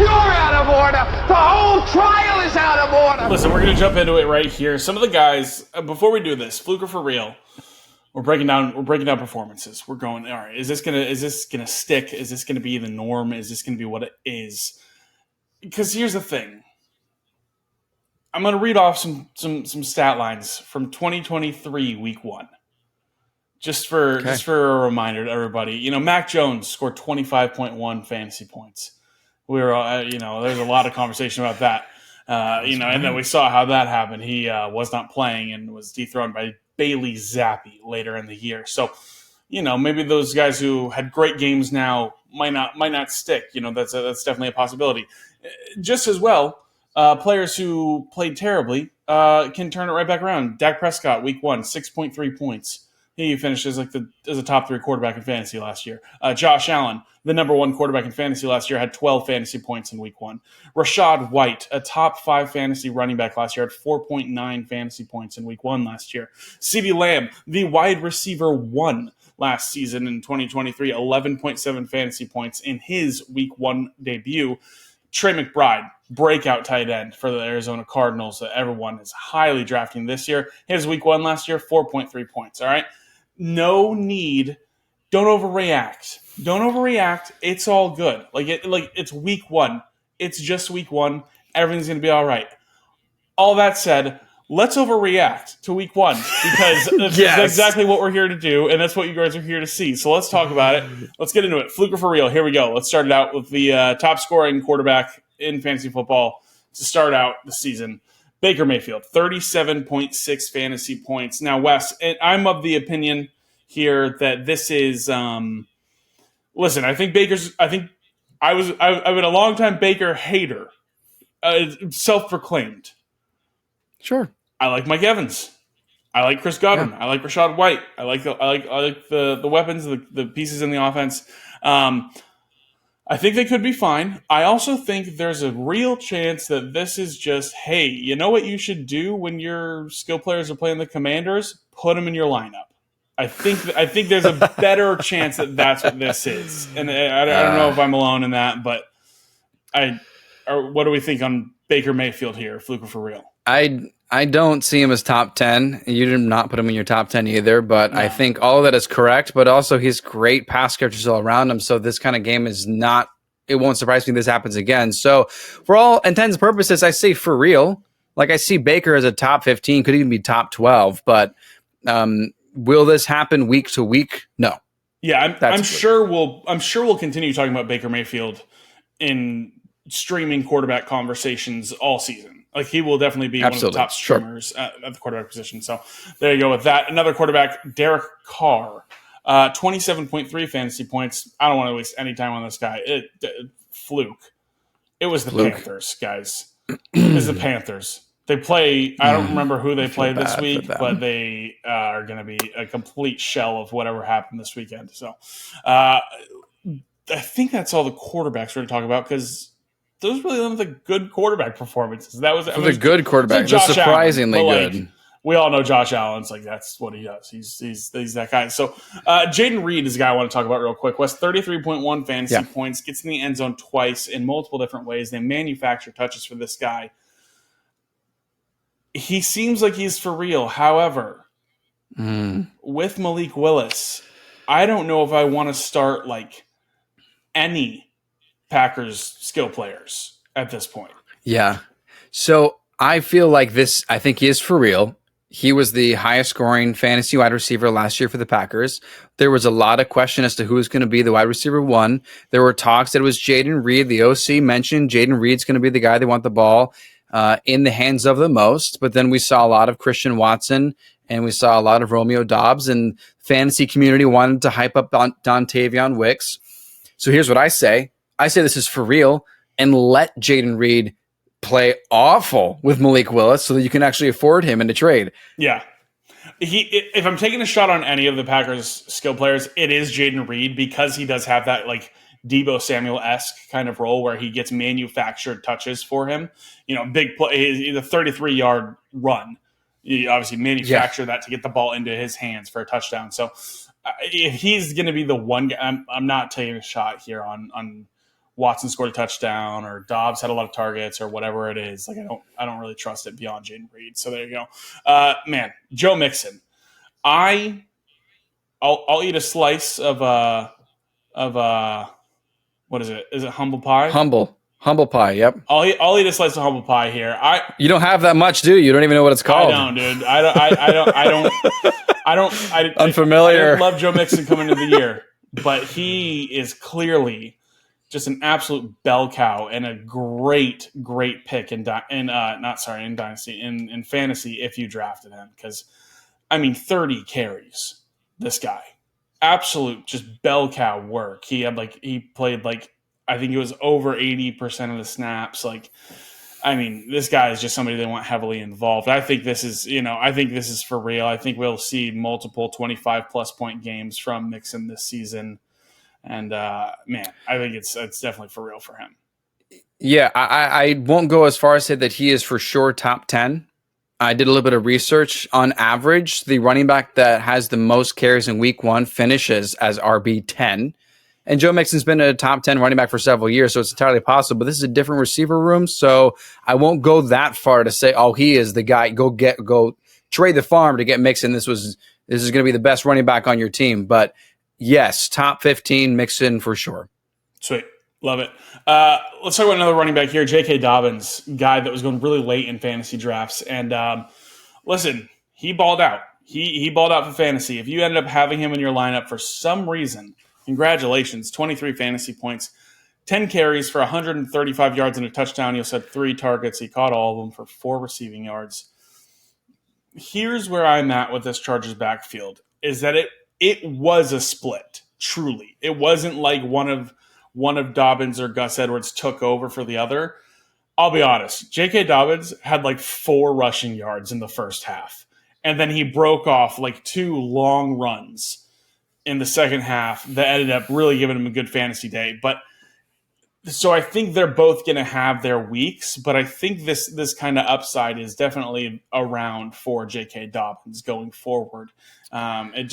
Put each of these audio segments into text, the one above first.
You're out of order. The whole trial is out of order. Listen, we're going to jump into it right here. Some of the guys, before we do this, Fluke or for real, we're breaking down performances. We're going, all right, is this gonna stick? Is this gonna be the norm? Is this gonna be what it is? Because here's the thing. I'm gonna read off some stat lines from 2023 week 1. Just for a reminder to everybody. Mac Jones scored 25.1 fantasy points. We were there's a lot of conversation about that. And then we saw how that happened. He was not playing and was dethroned by Bailey Zappi later in the year. So, maybe those guys who had great games now might not stick. That's definitely a possibility. Just as well, players who played terribly can turn it right back around. Dak Prescott, week 1, 6.3 points. He finished as a top 3 quarterback in fantasy last year. Josh Allen, the number 1 quarterback in fantasy last year, had 12 fantasy points in week 1. Rachaad White, a top 5 fantasy running back last year, had 4.9 fantasy points in week 1 last year. CeeDee Lamb, the wide receiver 1 last season in 2023, 11.7 fantasy points in his week 1 debut. Trey McBride, breakout tight end for the Arizona Cardinals that everyone is highly drafting this year. His week 1 last year, 4.3 points, all right? No need. Don't overreact. It's all good. It's week 1. It's just week 1. Everything's going to be all right. All that said, let's overreact to week 1 because that's exactly what we're here to do, and that's what you guys are here to see. So let's talk about it. Let's get into it. Fluke or for real. Here we go. Let's start it out with the top scoring quarterback in fantasy football to start out the season. Baker Mayfield, 37.6 fantasy points. Now, Wes, I'm of the opinion here that this is listen, I've been a long time Baker hater. Self-proclaimed. Sure. I like Mike Evans. I like Chris Godwin. Yeah. I like Rachaad White. I like the weapons, the pieces in the offense. I think they could be fine. I also think there's a real chance that this is just, hey, you know what you should do when your skill players are playing the Commanders? Put them in your lineup. I think there's a better chance that that's what this is. And I don't know if I'm alone in that, but what do we think on Baker Mayfield here, Fluke for real? I don't see him as top 10. You did not put him in your top 10 either, but no. I think all of that is correct, but also he's great pass catchers all around him, so this kind of game is not – it won't surprise me if this happens again. So for all intents and purposes, I say for real. Like I see Baker as a top 15, could even be top 12, but will this happen week to week? No. Yeah, I'm sure we'll continue talking about Baker Mayfield in streaming quarterback conversations all season. Like, he will definitely be one of the top streamers at the quarterback position. So there you go with that. Another quarterback, Derek Carr, 27.3 fantasy points. I don't want to waste any time on this guy. Fluke. It was the Panthers, guys. It was the Panthers. They play, I don't remember who they played this week, but they are going to be a complete shell of whatever happened this weekend. So I think that's all the quarterbacks we're going to talk about, because those really one of the good quarterback performances. That was the good quarterback. They're surprisingly good. We all know Josh Allen's like, that's what he does. He's that guy. So Jayden Reed is a guy I want to talk about real quick. West 33.1 fantasy points, gets in the end zone twice in multiple different ways. They manufacture touches for this guy. He seems like he's for real. However, with Malik Willis, I don't know if I want to start like any Packers skill players at this point. Yeah. So I feel like this, I think he is for real. He was the highest scoring fantasy wide receiver last year for the Packers. There was a lot of question as to who was going to be the wide receiver 1. There were talks that it was Jayden Reed. The OC mentioned Jayden Reed's going to be the guy they want the ball in the hands of the most. But then we saw a lot of Christian Watson and we saw a lot of Romeo Dobbs, and fantasy community wanted to hype up Dontavion Wicks. So here's what I say. I say this is for real, and let Jayden Reed play awful with Malik Willis so that you can actually afford him in a trade. Yeah. If I'm taking a shot on any of the Packers skill players, it is Jayden Reed, because he does have that like Deebo Samuel-esque kind of role where he gets manufactured touches for him. Big play, the 33-yard run. You obviously manufacture that to get the ball into his hands for a touchdown. So if he's going to be the one guy, I'm not taking a shot here on Watson scored a touchdown or Dobbs had a lot of targets or whatever it is. Like I don't really trust it beyond Jayden Reed. So there you go. Man, Joe Mixon. I'll eat a slice of what is it? Is it humble pie? Humble pie. Yep. I'll eat a slice of humble pie here. You don't have that much, do you? You don't even know what it's called. I don't, dude. I don't. Unfamiliar. I didn't love Joe Mixon coming into the year, but he is clearly just an absolute bell cow and a great pick in Dynasty, in fantasy if you drafted him. Because, 30 carries, this guy. Absolute just bell cow work. He played I think it was over 80% of the snaps. This guy is just somebody they want heavily involved. I think this is for real. I think we'll see multiple 25-plus point games from Mixon this season. And, I think it's definitely for real for him. Yeah, I won't go as far as say that he is for sure top 10. I did a little bit of research. On average, the running back that has the most carries in week 1 finishes as RB 10. And Joe Mixon's been a top 10 running back for several years, so it's entirely possible. But this is a different receiver room, so I won't go that far to say, oh, he is the guy. Go trade the farm to get Mixon. This is going to be the best running back on your team. But yes, top 15 Mixon for sure. Sweet. Love it. Let's talk about another running back here, J.K. Dobbins, guy that was going really late in fantasy drafts. And listen, he balled out. He balled out for fantasy. If you ended up having him in your lineup for some reason, congratulations, 23 fantasy points, 10 carries for 135 yards and a touchdown. He also had 3 targets. He caught all of them for 4 receiving yards. Here's where I'm at with this Chargers backfield, is that it was a split, truly. It wasn't like one of Dobbins or Gus Edwards took over for the other. I'll be honest, J.K. Dobbins had 4 rushing yards in the first half, and then he broke off 2 long runs in the second half that ended up really giving him a good fantasy day. But so I think they're both going to have their weeks, but I think this kind of upside is definitely around for J.K. Dobbins going forward. I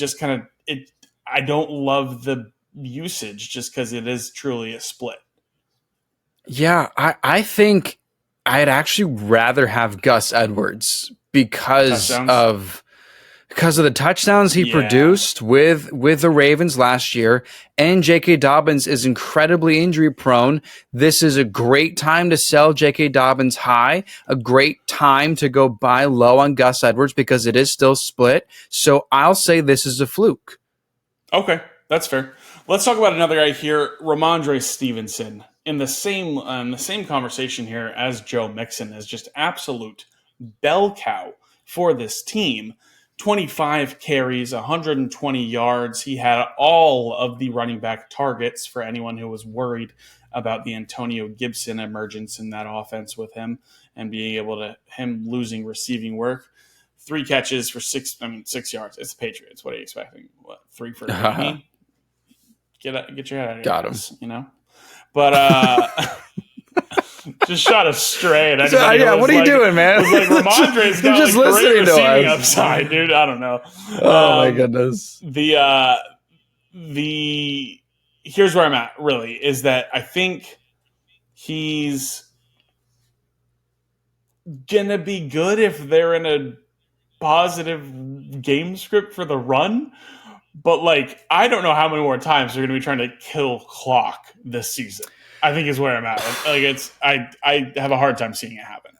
don't love the usage just because it is truly a split. Yeah, I think I'd actually rather have Gus Edwards because of the touchdowns he produced with the Ravens last year, and J.K. Dobbins is incredibly injury prone. This is a great time to sell J.K. Dobbins high, a great time to go buy low on Gus Edwards because it is still split. So I'll say this is a fluke. Okay, that's fair. Let's talk about another guy here, Rhamondre Stevenson, in the same conversation here as Joe Mixon, as just absolute bell cow for this team. 25 carries, 120 yards. He had all of the running back targets for anyone who was worried about the Antonio Gibson emergence in that offense with him and being able to him losing receiving work. 3 catches for 6 yards. It's the Patriots. What are you expecting? 3 for 80? Get your head out of here. Got him. You know? But just shot us straight. What are you doing, man? It was Rhamondre's got just great listening to receiving us. upside, dude. I don't know. Oh my goodness. Here's where I'm at, really, is that I think he's gonna be good if they're in a positive game script for the run. But I don't know how many more times they're gonna be trying to kill clock this season. I think is where I'm at. I have a hard time seeing it happen.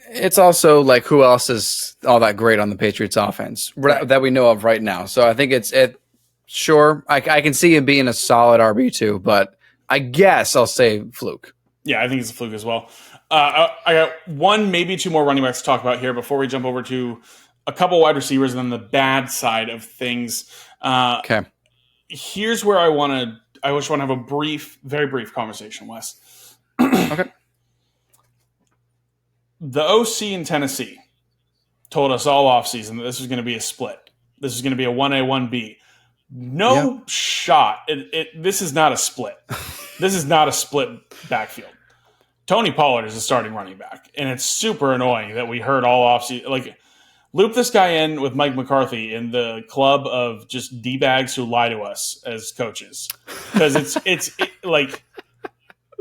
It's also who else is all that great on the Patriots offense that we know of right now. So I think sure, I can see him being a solid RB2, but I guess I'll say fluke. Yeah, I think it's a fluke as well. I got 1, maybe 2 more running backs to talk about here before we jump over to a couple wide receivers and then the bad side of things. Okay. Here's where I just want to have a very brief conversation, Wes. Okay. The OC in Tennessee told us all offseason that this was going to be a split. This is going to be a 1A, 1B. No shot. This is not a split. This is not a split backfield. Tony Pollard is a starting running back, and it's super annoying that we heard all offseason. Loop this guy in with Mike McCarthy in the club of just D-bags who lie to us as coaches. Because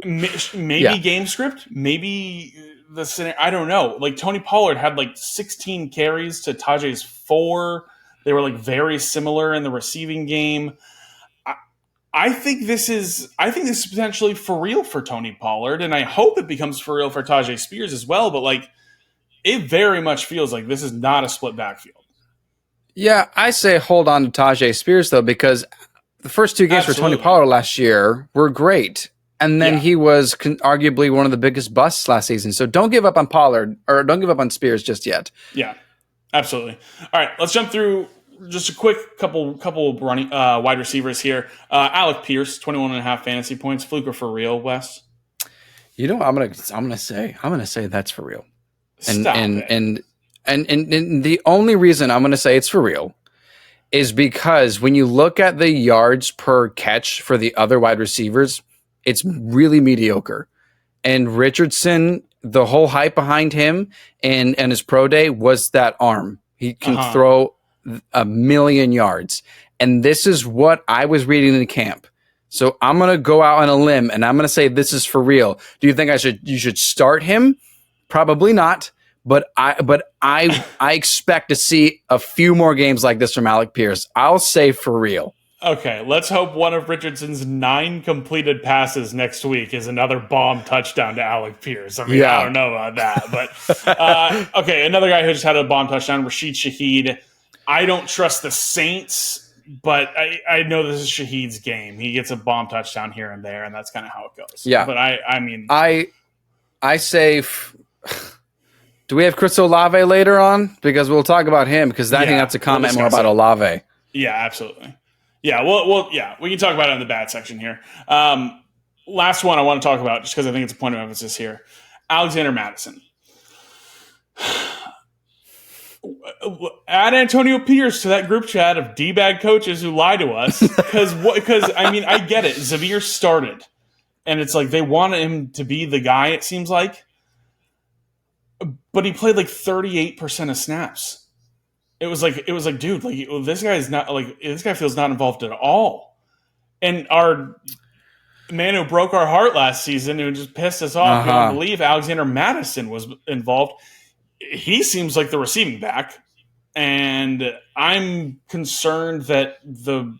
maybe game script, maybe the scenario. I don't know. Like Tony Pollard had like 16 carries to Tajay's 4. They were like very similar in the receiving game. I think this is potentially for real for Tony Pollard, and I hope it becomes for real for Tajay Spears as well. But like, it very much feels like this is not a split backfield. Yeah, I say hold on to Tajay Spears though, because the first 2 games for Tony Pollard last year were great, and then he was arguably one of the biggest busts last season. So don't give up on Pollard, or don't give up on Spears just yet. Yeah, absolutely. All right, let's jump through. Just a quick couple running wide receivers here. Alec Pierce, 21.5 fantasy points. Fluke or for real, Wes? You know, I'm gonna say that's for real. And the only reason I'm gonna say it's for real is because when you look at the yards per catch for the other wide receivers, it's really mediocre. And Richardson, the whole hype behind him and his pro day was that arm. He can throw a million yards. And this is what I was reading in camp. So I'm going to go out on a limb and I'm going to say this is for real. Do you think you should start him? Probably not. But I expect to see a few more games like this from Alec Pierce. I'll say for real. Okay, let's hope one of Richardson's 9 completed passes next week is another bomb touchdown to Alec Pierce. I mean, I don't know about that. But, okay, another guy who just had a bomb touchdown, Rasheed Shaheed. I don't trust the Saints, but I know this is Shaheed's game. He gets a bomb touchdown here and there, and that's kind of how it goes. Yeah. But I mean... I say... Do we have Chris Olave later on? Because we'll talk about him, because I think that's a comment more about Olave. Yeah, absolutely. Yeah, well, we can talk about it in the bad section here. Last one I want to talk about, just because I think it's a point of emphasis here. Alexander Mattison. Add Antonio Pierce to that group chat of D-bag coaches who lie to us. Because I mean, I get it. Xavier started. And it's like they wanted him to be the guy, it seems like. But he played like 38% of snaps. It was like, dude, like this guy feels not involved at all. And our man who broke our heart last season, who just pissed us off, couldn't believe Alexander Mattison was involved. He seems like the receiving back, and I'm concerned that the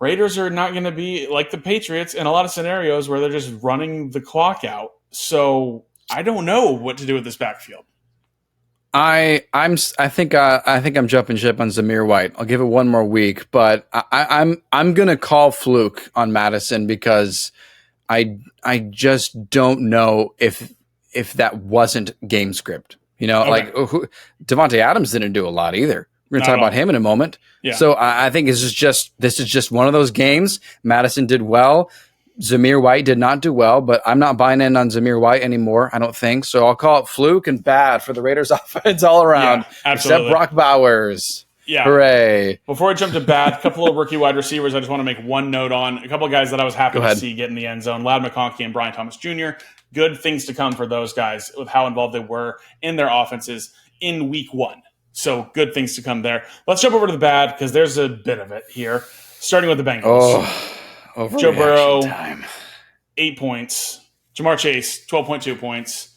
Raiders are not going to be like the Patriots in a lot of scenarios where they're just running the clock out. So I don't know what to do with this backfield. I think I'm jumping ship on Zamir White. I'll give it one more week, but I'm gonna call fluke on Mattison because I just don't know if that wasn't game script. You know, like Davante Adams didn't do a lot either. We're gonna talk about him in a moment. Yeah. So I think this is just one of those games. Mattison did well. Zamir White did not do well, but I'm not buying in on Zamir White anymore, I don't think. So I'll call it fluke and bad for the Raiders offense all around, except Brock Bowers. Yeah. Hooray. Before I jump to bad, a couple of rookie wide receivers I just want to make one note on. A couple of guys that I was happy to see get in the end zone. Ladd McConkey and Brian Thomas Jr. Good things to come for those guys with how involved they were in their offenses in week 1. So good things to come there. Let's jump over to the bad because there's a bit of it here. Starting with the Bengals. Joe Burrow, 8 points. Jamar Chase, 12.2 points.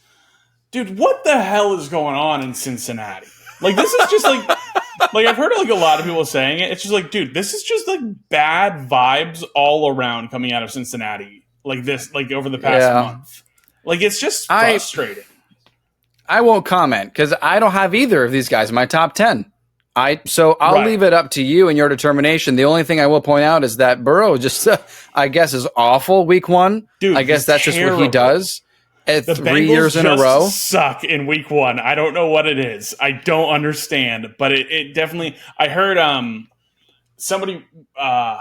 Dude, what the hell is going on in Cincinnati? Like, this is just like I've heard like a lot of people saying it. It's just like, dude, this is just like bad vibes all around coming out of Cincinnati. Like this, like over the past month. Like, it's just frustrating. I won't comment because I don't have either of these guys in my top 10. So I'll leave it up to you and your determination. The only thing I will point out is that Burrow just, I guess, is awful week 1. Dude, I guess that's terrible. Just what he does. The 3 Bengals years in a row. Suck in week 1. I don't know what it is. I don't understand, but it definitely. I heard somebody. I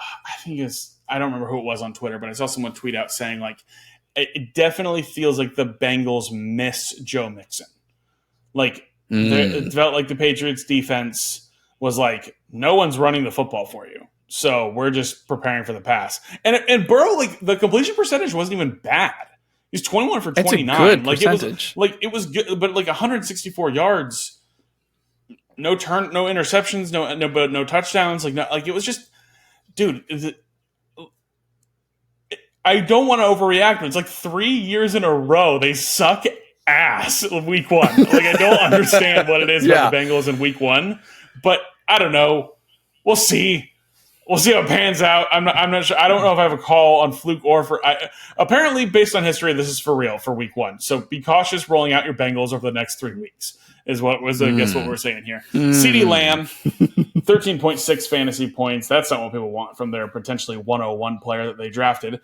don't remember who it was on Twitter, but I saw someone tweet out saying like it definitely feels like the Bengals miss Joe Mixon. Like it felt like the Patriots defense was like, no one's running the football for you. So we're just preparing for the pass. And Burrow, like the completion percentage wasn't even bad. He's 21 for 29. It's a good percentage. It was good, but like 164 yards, no interceptions, no touchdowns. Like it was just, dude. I don't want to overreact, but it's like 3 years in a row they suck ass week 1. Like, I don't understand what it is about the Bengals in week 1, but I don't know. We'll see. We'll see how it pans out. I'm not sure. I don't know if I have a call on Fluke or for. Apparently, based on history, this is for real for week 1. So be cautious rolling out your Bengals over the next 3 weeks. Is what was I guess what we're saying here. CeeDee Lamb, 13.6 fantasy points. That's not what people want from their potentially 101 player that they drafted.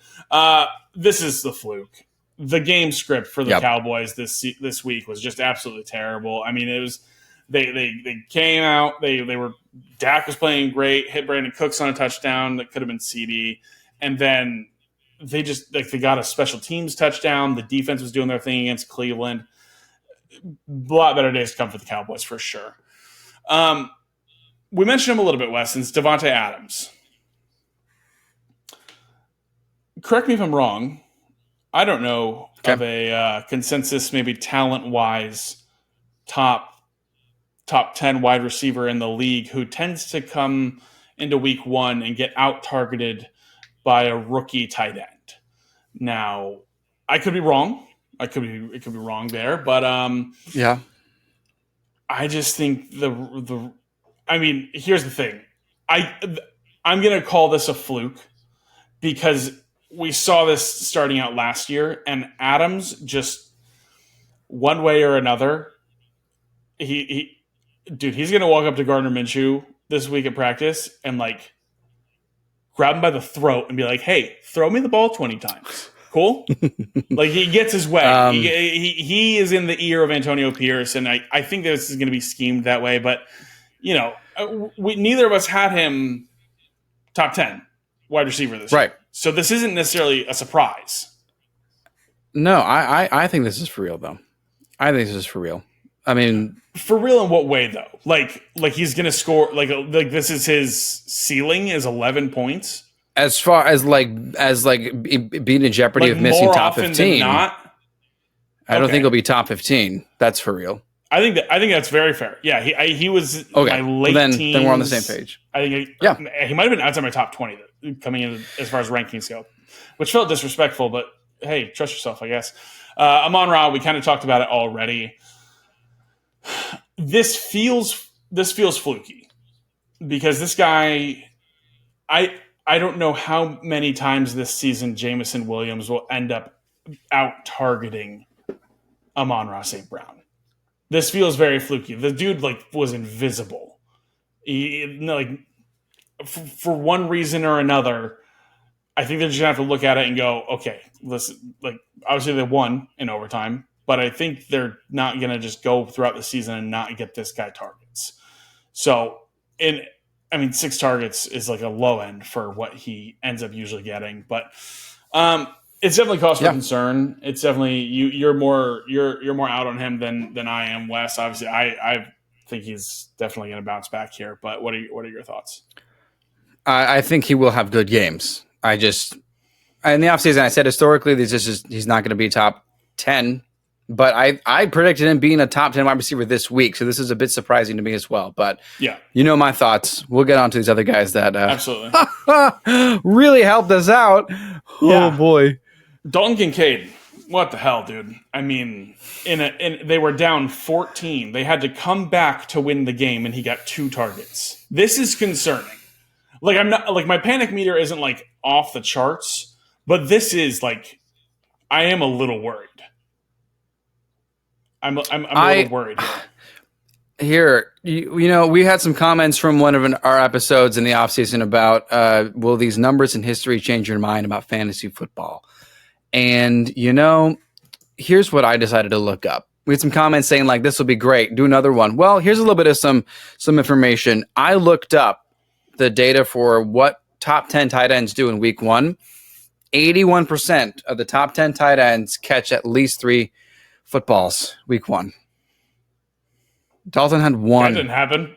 This is the fluke. The game script for the Cowboys this week was just absolutely terrible. I mean, it was. They came out. They were Dak was playing great. Hit Brandon Cooks on a touchdown that could have been CD, and then they just they got a special teams touchdown. The defense was doing their thing against Cleveland. A lot better days to come for the Cowboys for sure. We mentioned him a little bit, Wes. It's Davante Adams. Correct me if I'm wrong. I don't know of a consensus, maybe talent-wise, top 10 wide receiver in the league who tends to come into week 1 and get out-targeted by a rookie tight end. Now, I could be wrong. It could be wrong there, but I just think I mean, here's the thing. I'm going to call this a fluke because we saw this starting out last year, and Adams just one way or another, he's going to walk up to Gardner Minshew this week at practice and like grab him by the throat and be like, "Hey, throw me the ball 20 times." Cool? Like, he gets his way. He is in the ear of Antonio Pierce, and I think this is going to be schemed that way. But, you know, neither of us had him top 10 wide receiver this year. So this isn't necessarily a surprise. No, I think this is for real, though. I think this is for real. I mean, for real in what way though? Like he's going to score like this is his ceiling is 11 points. As far as like being in jeopardy of missing top 15. I don't think he'll be top 15. That's for real. I think that's very fair. Yeah, he was my late teens. Then we're on the same page. I think he might have been outside my top 20 coming in as far as rankings go, which felt disrespectful. But hey, trust yourself, I guess. Amon-Ra, we kind of talked about it already. This feels fluky because this guy, I don't know how many times this season Jameson Williams will end up out targeting Amon-Ra St. Brown. This feels very fluky. The dude was invisible. For one reason or another, I think they're just gonna have to look at it and go, okay, listen. Obviously they won in overtime, but I think they're not gonna just go throughout the season and not get this guy targets. So, 6 targets is like a low end for what he ends up usually getting, but it's definitely cause for concern. It's definitely you're more out on him than I am, Wes. Obviously, I think he's definitely going to bounce back here. But what are your thoughts? I think he will have good games. In the offseason, I said historically he's not going to be top 10. But I predicted him being a top 10 wide receiver this week, so this is a bit surprising to me as well. But you know my thoughts. We'll get on to these other guys that absolutely really helped us out. Oh boy, Dalton Kincaid. What the hell, dude? I mean, they were down 14. They had to come back to win the game, and he got 2 targets. This is concerning. I'm not my panic meter isn't off the charts, but this is I am a little worried. I'm a little worried here. You know, we had some comments from one of our episodes in the offseason about will these numbers in history change your mind about fantasy football? And, here's what I decided to look up. We had some comments saying this will be great. Do another one. Well, here's a little bit of some information. I looked up the data for what top 10 tight ends do in week 1. 81% of the top 10 tight ends catch at least 3 footballs week 1. Dalton had 1. That didn't happen.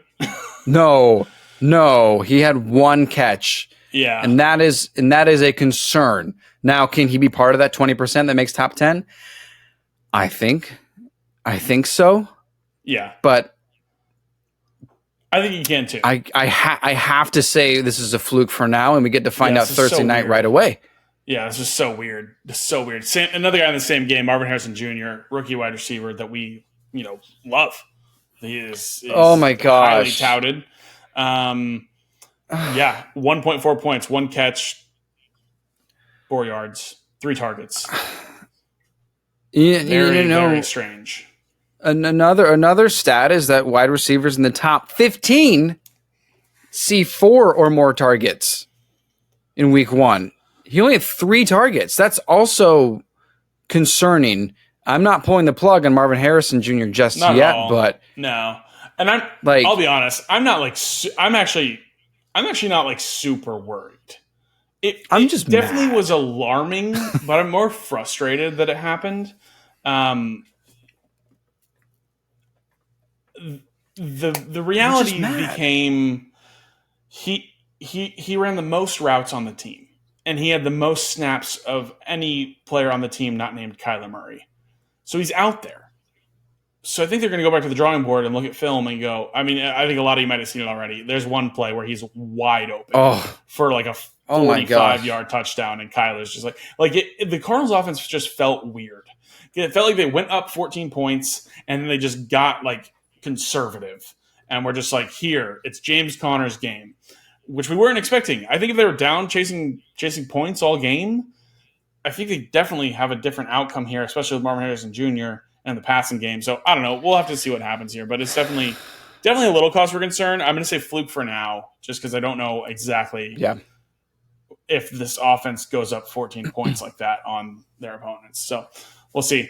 No, he had 1 catch. Yeah, and that is a concern. Now, can he be part of that 20% that makes top 10? I think so. Yeah, but I think he can too. I have to say this is a fluke for now, and we get to find out Thursday night right away. Yeah, it's just so weird. Just so weird. Another guy in the same game, Marvin Harrison Jr., rookie wide receiver that we, love. He's Oh my highly gosh. touted. 1.4 points, 1 catch, 4 yards, 3 targets. Very strange. Another stat is that wide receivers in the top 15 see 4 or more targets in week 1. He only had 3 targets. That's also concerning. I'm not pulling the plug on Marvin Harrison Jr. just yet, but no. And I'll be honest, I'm actually not like super worried. It just definitely was alarming, but I'm more frustrated that it happened. The reality became he ran the most routes on the team, and he had the most snaps of any player on the team not named Kyler Murray. So he's out there. So I think they're going to go back to the drawing board and look at film and go, I think a lot of you might have seen it already. There's one play where he's wide open for like a 45-yard touchdown, and Kyler's just the Cardinals offense just felt weird. It felt like they went up 14 points, and then they just got conservative. And we're just here, it's James Conner's game, which we weren't expecting. I think if they were down chasing points all game, I think they definitely have a different outcome here, especially with Marvin Harrison Jr. and the passing game. So I don't know. We'll have to see what happens here, but it's definitely a little cause for concern. I'm going to say fluke for now, just because I don't know exactly if this offense goes up 14 points like that on their opponents. So we'll see.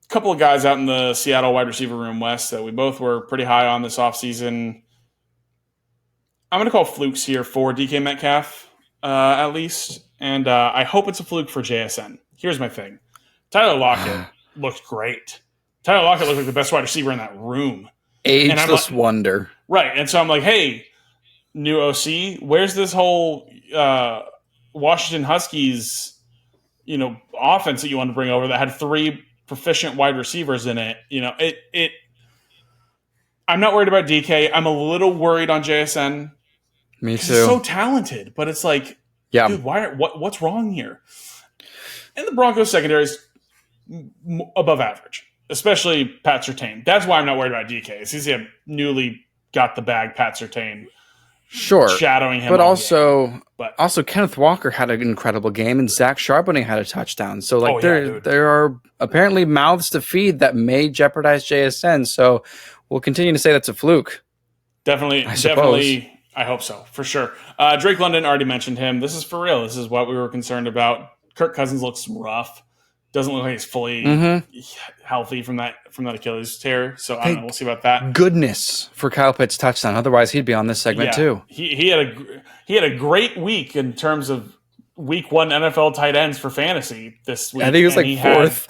Couple of guys out in the Seattle wide receiver room, West, that we both were pretty high on this offseason. I'm going to call flukes here for DK Metcalf, at least. And I hope it's a fluke for JSN. Here's my thing. Tyler Lockett looked great. Tyler Lockett looked like the best wide receiver in that room. Ageless wonder. Right. And so I'm like, hey, new OC, where's this whole Washington Huskies, offense that you want to bring over that had 3 proficient wide receivers in it? I'm not worried about DK. I'm a little worried on JSN. Me too. He's so talented, but it's dude, what's wrong here? And the Broncos secondary is above average, especially Pat Surtain. That's why I'm not worried about DK. He's a newly got the bag Pat Surtain. Sure. Shadowing him. But also Kenneth Walker had an incredible game, and Zach Charbonnet had a touchdown. So there are apparently mouths to feed that may jeopardize JSN. So we'll continue to say that's a fluke. Definitely. I hope so, for sure. Drake London, already mentioned him. This is for real. This is what we were concerned about. Kirk Cousins looks rough. Doesn't look like he's fully healthy from that Achilles tear. So I don't know. We'll see about that. Goodness for Kyle Pitts' touchdown. Otherwise, he'd be on this segment too. He had a great week in terms of week 1 NFL tight ends for fantasy this week. I think he was fourth.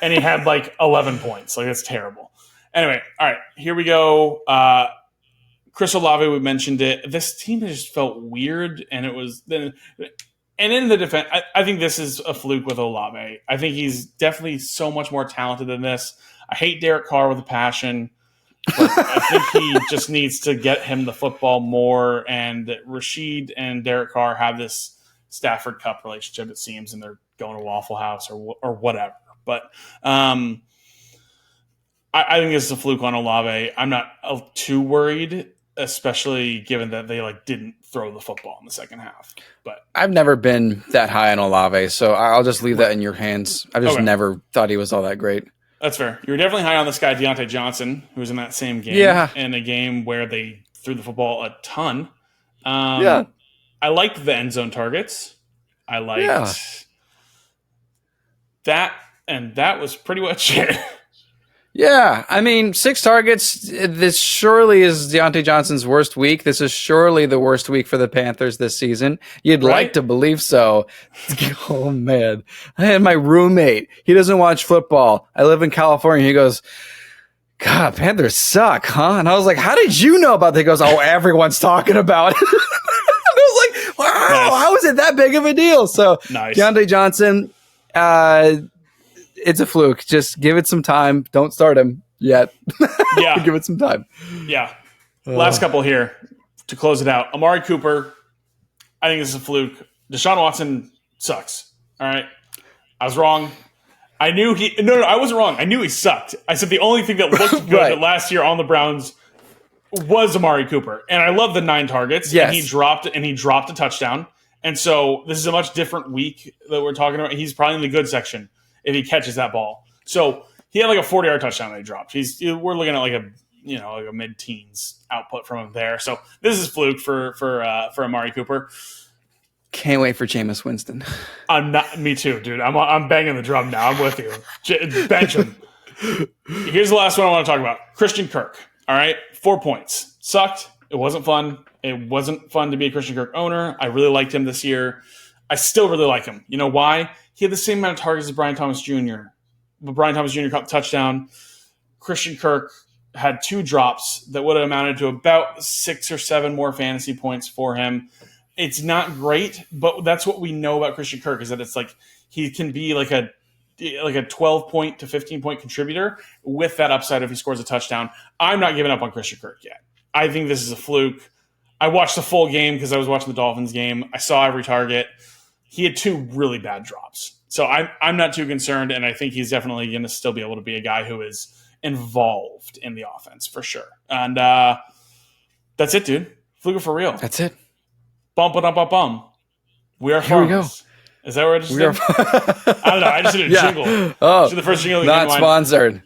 And he had 11 points. It's terrible. Anyway, all right, here we go. Chris Olave, we mentioned it. This team just felt weird, and it was then. And in the defense, I think this is a fluke with Olave. I think he's definitely so much more talented than this. I hate Derek Carr with a passion, but I think he just needs to get him the football more. And Rasheed and Derek Carr have this Stafford Cup relationship, it seems, and they're going to Waffle House or whatever. But I think this is a fluke on Olave. I'm not too worried, especially given that they didn't throw the football in the second half. But I've never been that high on Olave, so I'll just leave that in your hands. I've just never thought he was all that great. That's fair. You were definitely high on this guy, Diontae Johnson, who was in that same game, in a game where they threw the football a ton. I liked the end zone targets. I liked that, and that was pretty much it. Yeah, 6 targets. This surely is Diontae Johnson's worst week. This is surely the worst week for the Panthers this season. You'd like to believe so. Oh, man. I had my roommate. He doesn't watch football. I live in California. He goes, God, Panthers suck, huh? And I was like, how did you know about that? He goes, everyone's talking about it. And I was like, wow, how is it that big of a deal? So Diontae Johnson, it's a fluke. Just give it some time. Don't start him yet. Give it some time. Yeah. Last couple here to close it out. Amari Cooper, I think this is a fluke. Deshaun Watson sucks. All right. I was wrong. I knew I wasn't wrong. I knew he sucked. I said the only thing that looked good Right. last year on the Browns was Amari Cooper. And I love the 9 targets. Yes. And he dropped a touchdown. And so this is a much different week that we're talking about. He's probably in the good section if he catches that ball. So he had like a 40-yard touchdown that he dropped. We're looking at like a mid-teens output from him there. So this is fluke for Amari Cooper. Can't wait for Jameis Winston. Me too, dude. I'm banging the drum now. I'm with you. Bench him. Here's the last one I want to talk about. Christian Kirk. All right, 4 points. Sucked. It wasn't fun. It wasn't fun to be a Christian Kirk owner. I really liked him this year. I still really like him. You know why? He had the same amount of targets as Brian Thomas Jr. But Brian Thomas Jr. caught the touchdown. Christian Kirk had 2 drops that would have amounted to about 6 or 7 more fantasy points for him. It's not great, but that's what we know about Christian Kirk is that it's like he can be like a 12-point to 15-point contributor with that upside if he scores a touchdown. I'm not giving up on Christian Kirk yet. I think this is a fluke. I watched the full game because I was watching the Dolphins game. I saw every target. He had 2 really bad drops. So I'm not too concerned, and I think he's definitely going to still be able to be a guy who is involved in the offense for sure. And that's it, dude. Fluke for real. That's it. Bum, ba, bum, bum. We are Here we farmers. Is that what I just did? I don't know. I just did a jingle. Oh, the first jingle that not came to mind. sponsored.